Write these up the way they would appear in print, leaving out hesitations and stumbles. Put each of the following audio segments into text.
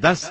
10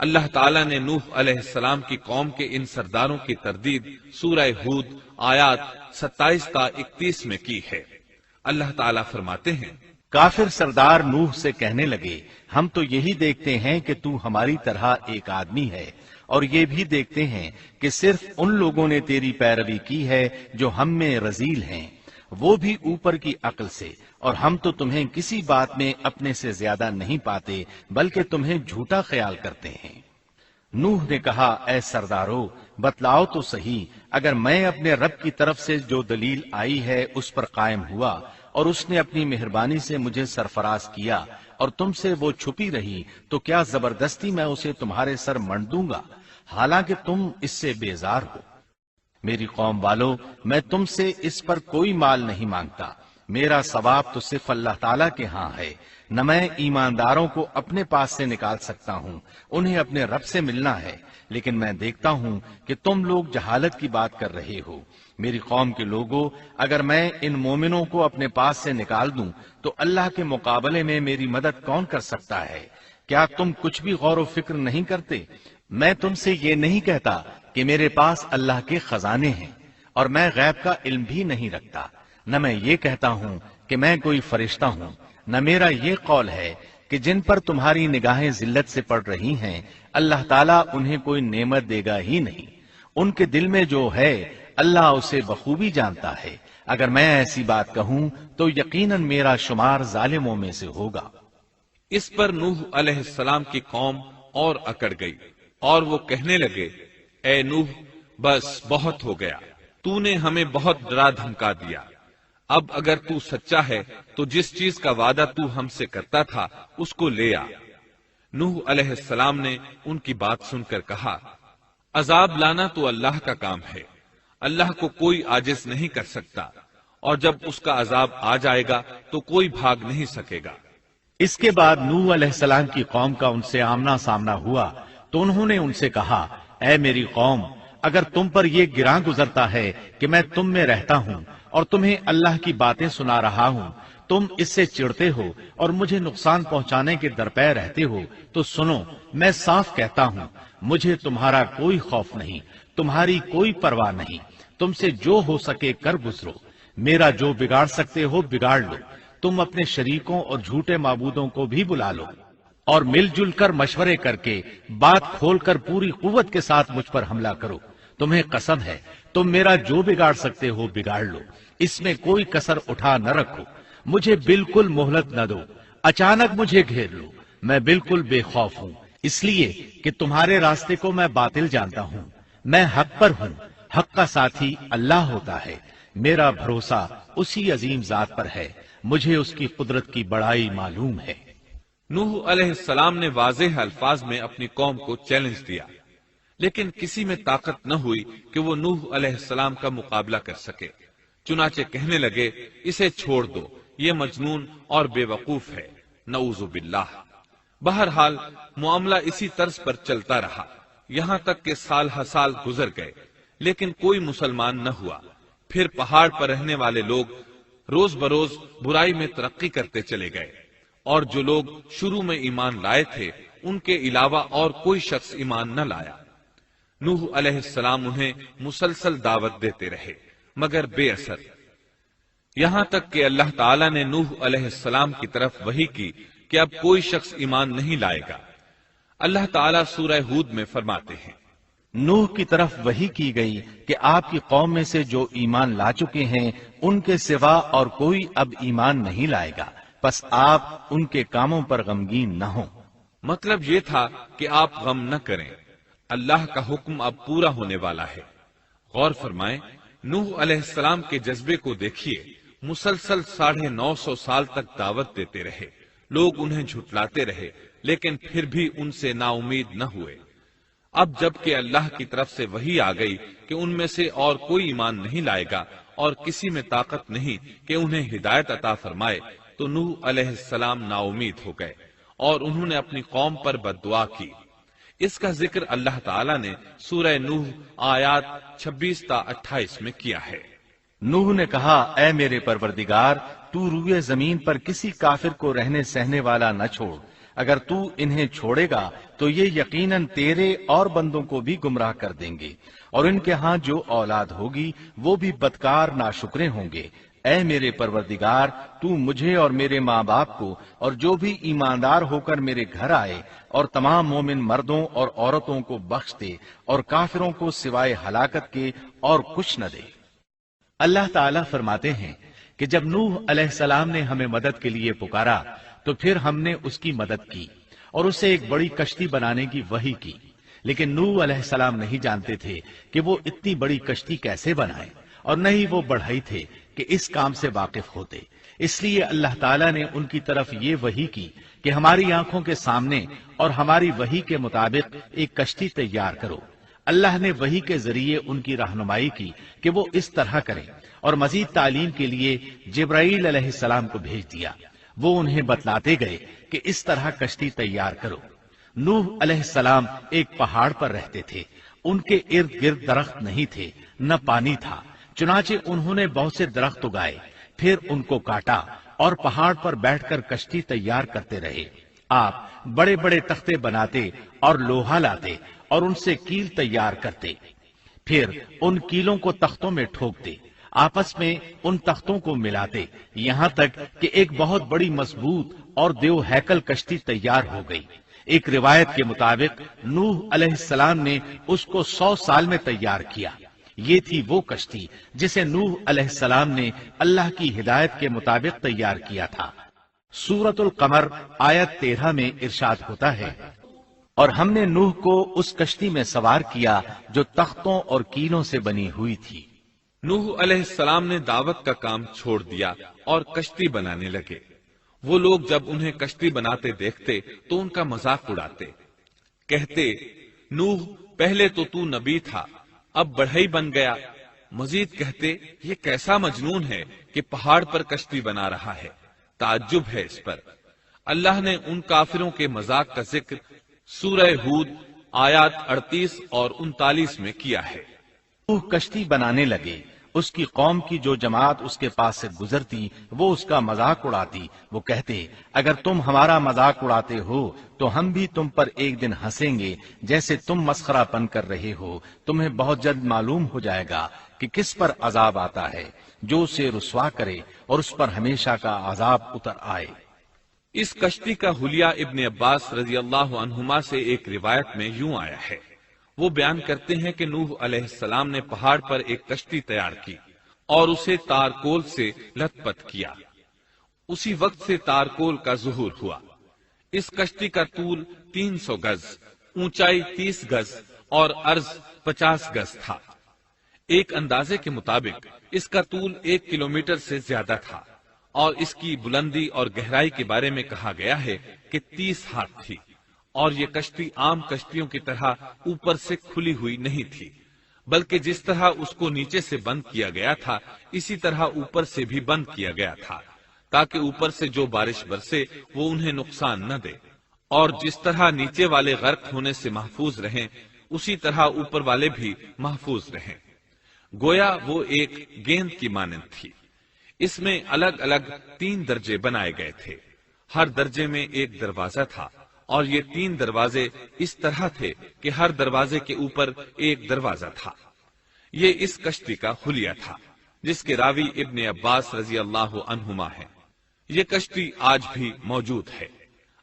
اللہ تعالیٰ نے نوح علیہ السلام کی قوم کے ان سرداروں کی تردید سورہ ہود آیات 27 تا 31 میں کی ہے۔ اللہ تعالیٰ فرماتے ہیں، کافر سردار نوح سے کہنے لگے، ہم تو یہی دیکھتے ہیں کہ تو ہماری طرح ایک آدمی ہے، اور یہ بھی دیکھتے ہیں کہ صرف ان لوگوں نے تیری پیروی کی ہے جو ہم میں رذیل ہیں، وہ بھی اوپر کی عقل سے، اور ہم تو تمہیں کسی بات میں اپنے سے زیادہ نہیں پاتے بلکہ تمہیں جھوٹا خیال کرتے ہیں۔ نوح نے کہا، اے سردارو، بتلاؤ تو صحیح، اگر میں اپنے رب کی طرف سے جو دلیل آئی ہے اس پر قائم ہوا اور اس نے اپنی مہربانی سے مجھے سرفراز کیا اور تم سے وہ چھپی رہی، تو کیا زبردستی میں اسے تمہارے سر منڈ دوں گا، حالانکہ تم اس سے بیزار ہو۔ میری قوم والو، میں تم سے اس پر کوئی مال نہیں مانگتا، میرا ثواب تو صرف اللہ تعالیٰ کے ہاں ہے، نہ میں ایمانداروں کو اپنے پاس سے نکال سکتا ہوں، انہیں اپنے رب سے ملنا ہے، لیکن میں دیکھتا ہوں کہ تم لوگ جہالت کی بات کر رہے ہو۔ میری قوم کے لوگوں، اگر میں ان مومنوں کو اپنے پاس سے نکال دوں تو اللہ کے مقابلے میں میری مدد کون کر سکتا ہے؟ کیا تم کچھ بھی غور و فکر نہیں کرتے؟ میں تم سے یہ نہیں کہتا کہ میرے پاس اللہ کے خزانے ہیں اور میں غیب کا علم بھی نہیں رکھتا، نہ میں یہ کہتا ہوں کہ میں کوئی فرشتہ ہوں، نہ میرا یہ قول ہے کہ جن پر تمہاری نگاہیں ذلت سے پڑ رہی ہیں اللہ تعالیٰ انہیں کوئی نعمت دے گا ہی نہیں، ان کے دل میں جو ہے اللہ اسے بخوبی جانتا ہے۔ اگر میں ایسی بات کہوں تو یقیناً میرا شمار ظالموں میں سے ہوگا۔ اس پر نوح علیہ السلام کی قوم اور اکڑ گئی اور وہ کہنے لگے، اے نوح، بس بہت ہو گیا، تو نے ہمیں بہت ڈرا دھمکا دیا، اب اگر تو سچا ہے تو جس چیز کا وعدہ تو ہم سے کرتا تھا اس کو لے آ۔ نوح علیہ السلام نے ان کی بات سن کر کہا، عذاب لانا تو اللہ کا کام ہے، اللہ کو کوئی عاجز نہیں کر سکتا، اور جب اس کا عذاب آ جائے گا تو کوئی بھاگ نہیں سکے گا۔ اس کے بعد نوح علیہ السلام کی قوم کا ان سے آمنا سامنا ہوا تو انہوں نے ان سے کہا، اے میری قوم، اگر تم پر یہ گراں گزرتا ہے کہ میں تم میں رہتا ہوں اور تمہیں اللہ کی باتیں سنا رہا ہوں، تم اس سے چڑھتے ہو اور مجھے نقصان پہنچانے کے درپے رہتے ہو، تو سنو، میں صاف کہتا ہوں، مجھے تمہارا کوئی خوف نہیں، تمہاری کوئی پرواہ نہیں، تم سے جو ہو سکے کر گزرو، میرا جو بگاڑ سکتے ہو بگاڑ لو، تم اپنے شریکوں اور جھوٹے معبودوں کو بھی بلا لو اور مل جل کر مشورے کر کے بات کھول کر پوری قوت کے ساتھ مجھ پر حملہ کرو، تمہیں قسم ہے تم میرا جو بگاڑ سکتے ہو بگاڑ لو، اس میں کوئی کسر اٹھا نہ رکھو، مجھے بالکل مہلت نہ دو، اچانک مجھے گھیر لو، میں بالکل بے خوف ہوں، اس لیے کہ تمہارے راستے کو میں باطل جانتا ہوں، میں حق پر ہوں، حق کا ساتھی اللہ ہوتا ہے، میرا بھروسہ اسی عظیم ذات پر ہے، مجھے اس کی قدرت کی بڑائی معلوم ہے۔ نوح علیہ السلام نے واضح الفاظ میں اپنی قوم کو چیلنج دیا، لیکن کسی میں طاقت نہ ہوئی کہ وہ نوح علیہ السلام کا مقابلہ کر سکے، چنانچہ کہنے لگے، اسے چھوڑ دو، یہ مجنون اور بے وقوف ہے، نعوذ باللہ۔ بہرحال معاملہ اسی طرز پر چلتا رہا، یہاں تک کہ سال ہر سال گزر گئے، لیکن کوئی مسلمان نہ ہوا۔ پھر پہاڑ پر رہنے والے لوگ روز بروز برائی میں ترقی کرتے چلے گئے، اور جو لوگ شروع میں ایمان لائے تھے ان کے علاوہ اور کوئی شخص ایمان نہ لایا۔ نوح علیہ السلام انہیں مسلسل دعوت دیتے رہے مگر بے اثر، یہاں تک کہ اللہ تعالیٰ نے نوح علیہ السلام کی طرف وحی کی کہ اب کوئی شخص ایمان نہیں لائے گا۔ اللہ تعالیٰ سورہ ہود میں فرماتے ہیں، نوح کی طرف وحی کی گئی کہ آپ کی قوم میں سے جو ایمان لا چکے ہیں ان کے سوا اور کوئی اب ایمان نہیں لائے گا، پس آپ ان کے کاموں پر غمگین نہ ہوں۔ مطلب یہ تھا کہ آپ غم نہ کریں، اللہ کا حکم اب پورا ہونے والا ہے۔ غور فرمائیں، نوح علیہ السلام کے جذبے کو دیکھیے، مسلسل 950 سال تک دعوت دیتے رہے، لوگ انہیں جھٹلاتے رہے، لیکن پھر بھی ان سے نا امید نہ ہوئے۔ اب جب کہ اللہ کی طرف سے وحی آ گئی کہ ان میں سے اور کوئی ایمان نہیں لائے گا اور کسی میں طاقت نہیں کہ انہیں ہدایت عطا فرمائے، تو نوح علیہ السلام نا امید ہو گئے اور انہوں نے اپنی قوم پر بد دعا کی۔ اس کا ذکر اللہ تعالیٰ نے سورہ نوح آیات 26 تا 28 میں کیا ہے۔ نوح نے کہا، اے میرے پروردگار، تو روئے زمین پر کسی کافر کو رہنے سہنے والا نہ چھوڑ، اگر تو انہیں چھوڑے گا تو یہ یقیناً تیرے اور بندوں کو بھی گمراہ کر دیں گے، اور ان کے ہاں جو اولاد ہوگی وہ بھی بدکار ناشکرے ہوں گے۔ اے میرے پروردگار، تو مجھے اور میرے ماں باپ کو اور جو بھی ایماندار ہو کر میرے گھر آئے اور تمام مومن مردوں اور عورتوں کو بخش دے، اور کافروں کو سوائے ہلاکت کے اور کچھ نہ دے۔ اللہ تعالیٰ فرماتے ہیں کہ جب نوح علیہ السلام نے ہمیں مدد کے لیے پکارا تو پھر ہم نے اس کی مدد کی اور اسے ایک بڑی کشتی بنانے کی وحی کی، لیکن نوح علیہ السلام نہیں جانتے تھے کہ وہ اتنی بڑی کشتی کیسے بنائے، اور نہ ہی وہ بڑھئی تھے کہ اس کام سے واقف ہوتے۔ اس لیے اللہ تعالیٰ نے ان کی طرف یہ وحی کی کہ ہماری آنکھوں کے سامنے اور ہماری وحی کے مطابق ایک کشتی تیار کرو۔ اللہ نے وحی کے ذریعے ان کی رہنمائی کی کہ وہ اس طرح کریں، اور مزید تعلیم کے لیے جبرائیل علیہ السلام کو بھیج دیا۔ وہ انہیں بتلاتے گئے کہ اس طرح کشتی تیار کرو۔ نوح علیہ السلام ایک پہاڑ پر رہتے تھے، ان کے ارد گرد درخت نہیں تھے، نہ پانی تھا، چنانچہ انہوں نے بہت سے درخت اگائے، پھر ان کو کاٹا اور پہاڑ پر بیٹھ کر کشتی تیار کرتے رہے۔ آپ بڑے بڑے تختے بناتے اور لوہا لاتے اور ان سے کیل تیار کرتے، پھر ان کیلوں کو تختوں میں ٹھوکتے، آپس میں ان تختوں کو ملاتے، یہاں تک کہ ایک بہت بڑی مضبوط اور دیو ہیکل کشتی تیار ہو گئی۔ ایک روایت کے مطابق نوح علیہ السلام نے اس کو 100 سال میں تیار کیا۔ یہ تھی وہ کشتی جسے نوح علیہ السلام نے اللہ کی ہدایت کے مطابق تیار کیا تھا۔ سورۃ القمر آیت 13 میں ارشاد ہوتا ہے، اور ہم نے نوح کو اس کشتی میں سوار کیا جو تختوں اور کیلوں سے بنی ہوئی تھی۔ نوح علیہ السلام نے دعوت کا کام چھوڑ دیا اور کشتی بنانے لگے۔ وہ لوگ جب انہیں کشتی بناتے دیکھتے تو ان کا مذاق اڑاتے، کہتے، نوح پہلے تو نبی تھا، اب بڑھئی بن گیا۔ مزید کہتے، یہ کیسا مجنون ہے کہ پہاڑ پر کشتی بنا رہا ہے، تعجب ہے اس پر۔ اللہ نے ان کافروں کے مذاق کا ذکر سورہ ہود آیات 38 اور 39 میں کیا ہے۔ وہ کشتی بنانے لگے، اس کی قوم کی جو جماعت اس کے پاس سے گزرتی وہ اس کا مذاق اڑاتی۔ وہ کہتے، اگر تم ہمارا مذاق اڑاتے ہو تو ہم بھی تم پر ایک دن ہنسیں گے جیسے تم مسخرہ پن کر رہے ہو۔ تمہیں بہت جلد معلوم ہو جائے گا کہ کس پر عذاب آتا ہے، جو اسے رسوا کرے اور اس پر ہمیشہ کا عذاب اتر آئے۔ اس کشتی کا حلیہ ابن عباس رضی اللہ عنہما سے ایک روایت میں یوں آیا ہے۔ وہ بیان کرتے ہیں کہ نوح علیہ السلام نے پہاڑ پر ایک کشتی تیار کی اور اسے تارکول سے لت پت کیا۔ اسی وقت سے تارکول کا ظہور ہوا۔ اس کشتی کا طول 300 گز، اونچائی 30 گز اور عرض 50 گز تھا۔ ایک اندازے کے مطابق اس کا طول 1 کلومیٹر سے زیادہ تھا، اور اس کی بلندی اور گہرائی کے بارے میں کہا گیا ہے کہ 30 ہاتھ تھی، اور یہ کشتی عام کشتیوں کی طرح اوپر سے کھلی ہوئی نہیں تھی، بلکہ جس طرح اس کو نیچے سے بند کیا گیا تھا اسی طرح اوپر سے بھی بند کیا گیا تھا، تاکہ اوپر سے جو بارش برسے وہ انہیں نقصان نہ دے، اور جس طرح نیچے والے غرق ہونے سے محفوظ رہیں اسی طرح اوپر والے بھی محفوظ رہیں۔ گویا وہ ایک گیند کی مانند تھی۔ اس میں الگ الگ 3 درجے بنائے گئے تھے، ہر درجے میں ایک دروازہ تھا، اور یہ 3 دروازے اس طرح تھے کہ ہر دروازے کے اوپر ایک دروازہ تھا۔ یہ اس کشتی کا حلیہ تھا جس کے راوی ابن عباس رضی اللہ عنہما ہیں۔ یہ کشتی آج بھی موجود ہے۔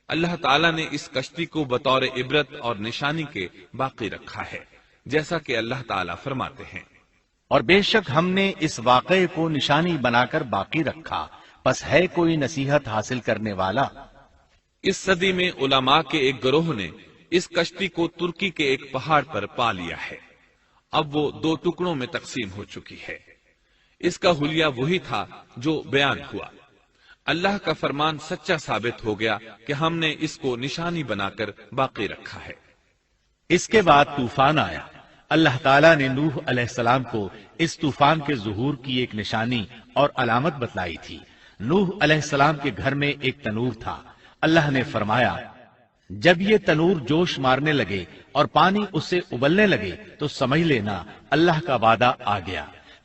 اللہ تعالیٰ نے اس کشتی کو بطور عبرت اور نشانی کے باقی رکھا ہے، جیسا کہ اللہ تعالیٰ فرماتے ہیں، اور بے شک ہم نے اس واقعے کو نشانی بنا کر باقی رکھا، پس ہے کوئی نصیحت حاصل کرنے والا۔ اس صدی میں علماء کے ایک گروہ نے اس کشتی کو ترکی کے ایک پہاڑ پر پا لیا ہے۔ اب وہ 2 ٹکڑوں میں تقسیم ہو چکی ہے۔ اس کا حلیہ وہی تھا جو بیان ہوا۔ اللہ کا فرمان سچا ثابت ہو گیا کہ ہم نے اس کو نشانی بنا کر باقی رکھا ہے۔ اس کے بعد طوفان آیا۔ اللہ تعالیٰ نے نوح علیہ السلام کو اس طوفان کے ظہور کی ایک نشانی اور علامت بتلائی تھی۔ نوح علیہ السلام کے گھر میں ایک تنور تھا۔ اللہ نے فرمایا، جب یہ تنور جوش مارنے لگے اور پانی اس سے ابلنے لگے تو سمجھ لینا اللہ کا وعدہ آ گیا۔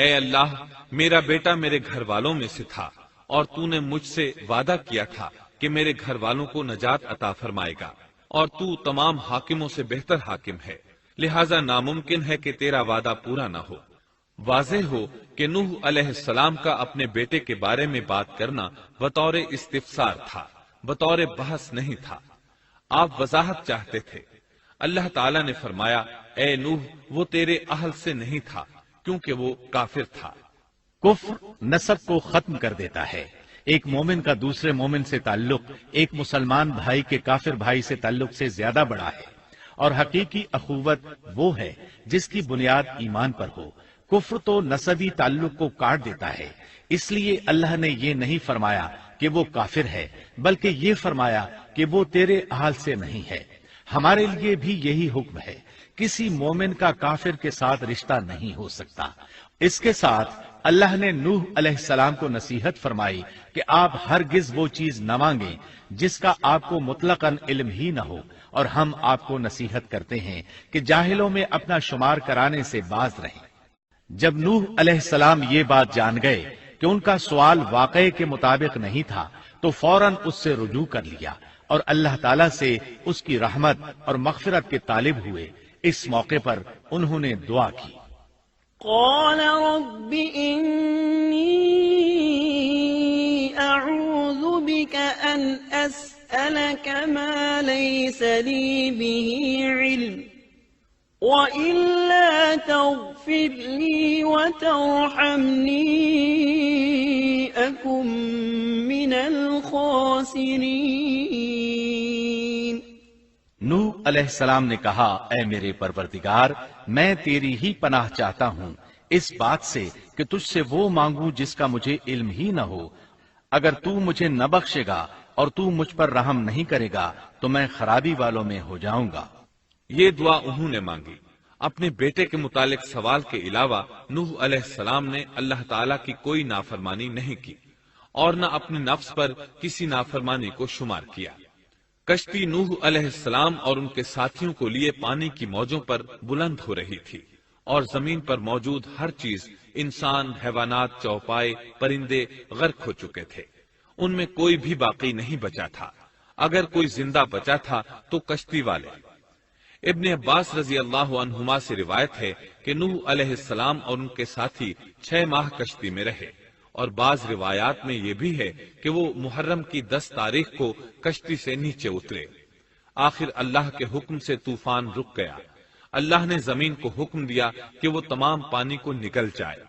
اے اللہ، میرا بیٹا میرے گھر والوں میں سے تھا اور تو نے مجھ سے وعدہ کیا تھا کہ میرے گھر والوں کو نجات عطا فرمائے گا، اور تو تمام حاکموں سے بہتر حاکم ہے، لہذا ناممکن ہے کہ تیرا وعدہ پورا نہ ہو۔ واضح ہو کہ نوح علیہ السلام کا اپنے بیٹے کے بارے میں بات کرنا بطور استفسار تھا، بطور بحث نہیں تھا۔ آپ وضاحت چاہتے تھے۔ اللہ تعالیٰ نے فرمایا، اے نوح، وہ تیرے اہل سے نہیں تھا کیونکہ وہ کافر تھا۔ کفر نسب کو ختم کر دیتا ہے۔ ایک مومن کا دوسرے مومن سے تعلق ایک مسلمان بھائی کے کافر بھائی سے تعلق سے زیادہ بڑا ہے، اور حقیقی اخوت وہ ہے جس کی بنیاد ایمان پر ہو۔ کفر تو نسبی تعلق کو کاٹ دیتا ہے، اس لیے اللہ نے یہ نہیں فرمایا کہ وہ کافر ہے، بلکہ یہ فرمایا کہ وہ تیرے اہل سے نہیں ہے۔ ہمارے لیے بھی یہی حکم ہے، کسی مومن کا کافر کے ساتھ رشتہ نہیں ہو سکتا۔ اس کے ساتھ اللہ نے نوح علیہ السلام کو نصیحت فرمائی کہ آپ ہرگز وہ چیز نہ مانگیں جس کا آپ کو مطلقاً علم ہی نہ ہو، اور ہم آپ کو نصیحت کرتے ہیں کہ جاہلوں میں اپنا شمار کرانے سے باز رہیں۔ جب نوح علیہ السلام یہ بات جان گئے کہ ان کا سوال واقعے کے مطابق نہیں تھا تو فوراً اس سے رجوع کر لیا اور اللہ تعالیٰ سے اس کی رحمت اور مغفرت کے طالب ہوئے۔ اس موقع پر انہوں نے دعا کی، قال رب إني أعوذ بك أن أسألك ما ليس لي به علم وإلا تغفر لي وترحمني أكن من الخاسرين۔ نوح علیہ السلام نے کہا، اے میرے پروردگار، میں تیری ہی پناہ چاہتا ہوں اس بات سے کہ تجھ سے وہ مانگوں جس کا مجھے علم ہی نہ ہو۔ اگر تو مجھے نہ بخشے گا اور تو مجھ پر رحم نہیں کرے گا تو میں خرابی والوں میں ہو جاؤں گا۔ یہ دعا انہوں نے مانگی۔ اپنے بیٹے کے متعلق سوال کے علاوہ نوح علیہ السلام نے اللہ تعالیٰ کی کوئی نافرمانی نہیں کی اور نہ اپنے نفس پر کسی نافرمانی کو شمار کیا۔ کشتی نوح علیہ السلام اور ان کے ساتھیوں کو لیے پانی کی موجوں پر بلند ہو رہی تھی، اور زمین پر موجود ہر چیز، انسان، حیوانات، چوپائے، پرندے غرق ہو چکے تھے۔ ان میں کوئی بھی باقی نہیں بچا تھا۔ اگر کوئی زندہ بچا تھا تو کشتی والے۔ ابن عباس رضی اللہ عنہما سے روایت ہے کہ نوح علیہ السلام اور ان کے ساتھی 6 ماہ کشتی میں رہے، اور بعض روایات میں یہ بھی ہے کہ وہ محرم کی 10 تاریخ کو کشتی سے نیچے اترے۔ آخر اللہ کے حکم سے طوفان رک گیا۔ اللہ نے زمین کو حکم دیا کہ وہ تمام پانی کو نگل جائے۔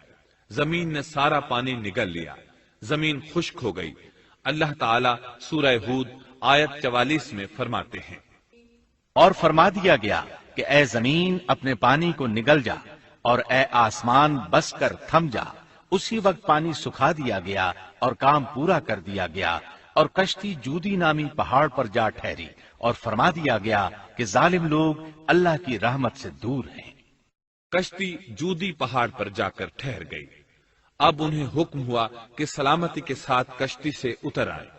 زمین نے سارا پانی نگل لیا، زمین خشک ہو گئی۔ اللہ تعالیٰ سورہ ہود آیت 44 میں فرماتے ہیں، اور فرما دیا گیا کہ اے زمین اپنے پانی کو نگل جا، اور اے آسمان بس کر تھم جا۔ اسی وقت پانی سکھا دیا گیا اور کام پورا کر دیا گیا، اور کشتی جودی نامی پہاڑ پر جا ٹھہری، اور فرما دیا گیا کہ ظالم لوگ اللہ کی رحمت سے دور ہیں۔ کشتی جودی پہاڑ پر جا کر ٹھہر گئی۔ اب انہیں حکم ہوا کہ سلامتی کے ساتھ کشتی سے اتر آئے۔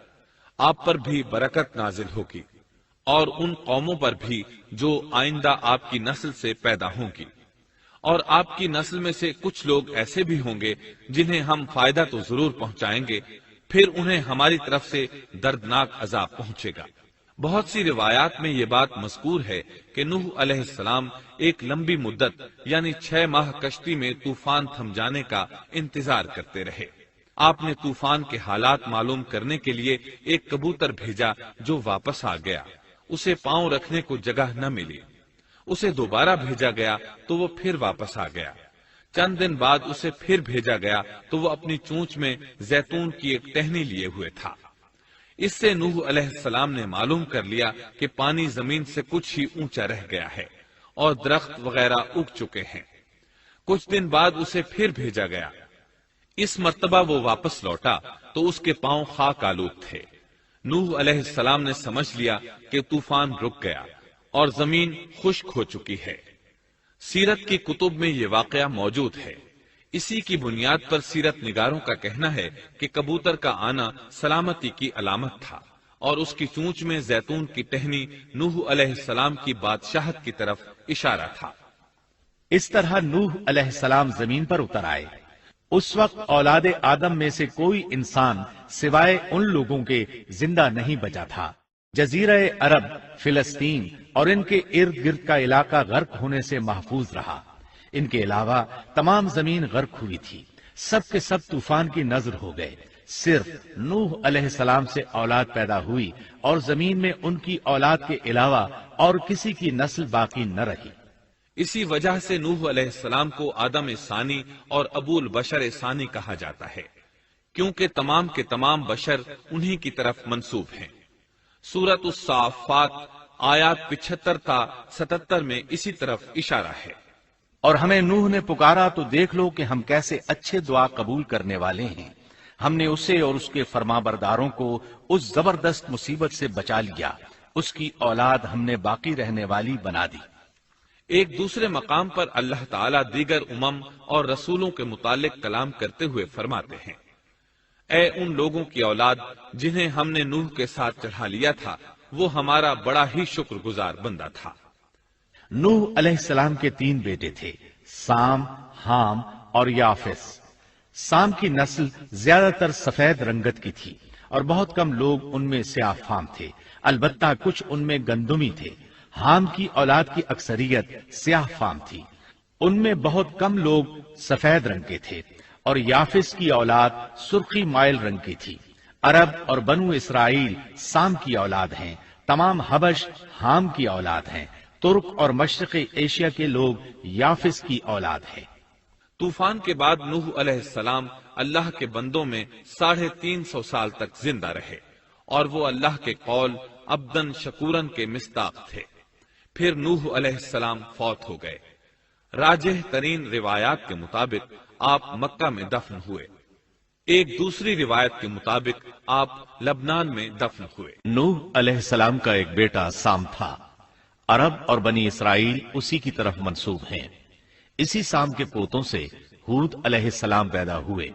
آپ پر بھی برکت نازل ہوگی، اور ان قوموں پر بھی جو آئندہ آپ کی نسل سے پیدا ہوں گی، اور آپ کی نسل میں سے کچھ لوگ ایسے بھی ہوں گے جنہیں ہم فائدہ تو ضرور پہنچائیں گے، پھر انہیں ہماری طرف سے دردناک عذاب پہنچے گا۔ بہت سی روایات میں یہ بات مذکور ہے کہ نوح علیہ السلام ایک لمبی مدت یعنی 6 ماہ کشتی میں طوفان تھم جانے کا انتظار کرتے رہے۔ آپ نے طوفان کے حالات معلوم کرنے کے لیے ایک کبوتر بھیجا جو واپس آ گیا۔ اسے پاؤں رکھنے کو جگہ نہ ملی۔ اسے دوبارہ بھیجا گیا تو وہ پھر واپس آ گیا۔ چند دن بعد اسے پھر بھیجا گیا تو وہ اپنی چونچ میں زیتون کی ایک ٹہنی لیے ہوئے تھا۔ اس سے نوح علیہ السلام نے معلوم کر لیا کہ پانی زمین سے کچھ ہی اونچا رہ گیا ہے اور درخت وغیرہ اگ چکے ہیں۔ کچھ دن بعد اسے پھر بھیجا گیا۔ اس مرتبہ وہ واپس لوٹا تو اس کے پاؤں خاک آلود تھے۔ نوح علیہ السلام نے سمجھ لیا کہ طوفان رک گیا اور زمین خشک ہو چکی ہے۔ سیرت کی کتب میں یہ واقعہ موجود ہے۔ اسی کی بنیاد پر سیرت نگاروں کا کہنا ہے کہ کبوتر کا آنا سلامتی کی علامت تھا، اور اس کی چونچ میں زیتون کی ٹہنی نوح علیہ السلام کی بادشاہت کی طرف اشارہ تھا۔ اس طرح نوح علیہ السلام زمین پر اتر آئے۔ اس وقت اولاد آدم میں سے کوئی انسان سوائے ان لوگوں کے زندہ نہیں بچا تھا۔ جزیرہ عرب، فلسطین اور ان کے ارد گرد کا علاقہ غرق ہونے سے محفوظ رہا۔ ان کے علاوہ تمام زمین غرق ہوئی تھی، سب کے سب طوفان کی نذر ہو گئے۔ صرف نوح علیہ السلام سے اولاد پیدا ہوئی اور زمین میں ان کی اولاد کے علاوہ اور کسی کی نسل باقی نہ رہی۔ اسی وجہ سے نوح علیہ السلام کو آدم ثانی اور ابو البشر ثانی کہا جاتا ہے، کیونکہ تمام کے تمام بشر انہی کی طرف منسوب ہیں۔ سورۃ الصافات آیات 75 تا 77 میں اسی طرف اشارہ ہے۔ اور ہمیں نوح نے پکارا تو دیکھ لو کہ ہم کیسے اچھے دعا قبول کرنے والے ہیں۔ ہم نے اسے اور اس کے فرمانبرداروں کو اس زبردست مصیبت سے بچا لیا، اس کی اولاد ہم نے باقی رہنے والی بنا دی۔ ایک دوسرے مقام پر اللہ تعالیٰ دیگر امم اور رسولوں کے متعلق کلام کرتے ہوئے فرماتے ہیں، اے ان لوگوں کی اولاد جنہیں ہم نے نوح کے ساتھ چڑھا لیا تھا، وہ ہمارا بڑا ہی شکر گزار بندہ تھا۔ نوح علیہ السلام کے 3 بیٹے تھے، سام، حام اور یافس۔ سام کی نسل زیادہ تر سفید رنگت کی تھی اور بہت کم لوگ ان میں سیاہ فام تھے، البتہ کچھ ان میں گندمی تھے۔ حام کی اولاد کی اکثریت سیاہ فام تھی، ان میں بہت کم لوگ سفید رنگ کے تھے، اور یافس کی اولاد سرخی مائل رنگ کی تھی۔ عرب اور بنو اسرائیل سام کی اولاد ہیں، تمام حبش حام کی اولاد ہیں، ترک اور مشرقی ایشیا کے لوگ یافس کی اولاد ہیں۔ طوفان کے بعد نوح علیہ السلام اللہ کے بندوں میں 350 سال تک زندہ رہے، اور وہ اللہ کے قول عبدن شکورن کے مصداق تھے۔ پھر نوح علیہ السلام فوت ہو گئے۔ راجح ترین روایات کے مطابق آپ مکہ میں دفن ہوئے، ایک دوسری روایت کے مطابق آپ لبنان میں دفن ہوئے۔ نوح علیہ السلام کا ایک بیٹا سام تھا۔ عرب اور بنی اسرائیل اسی کی طرف منسوب ہیں۔ اسی سام کے پوتوں سے ہود علیہ السلام پیدا ہوئے۔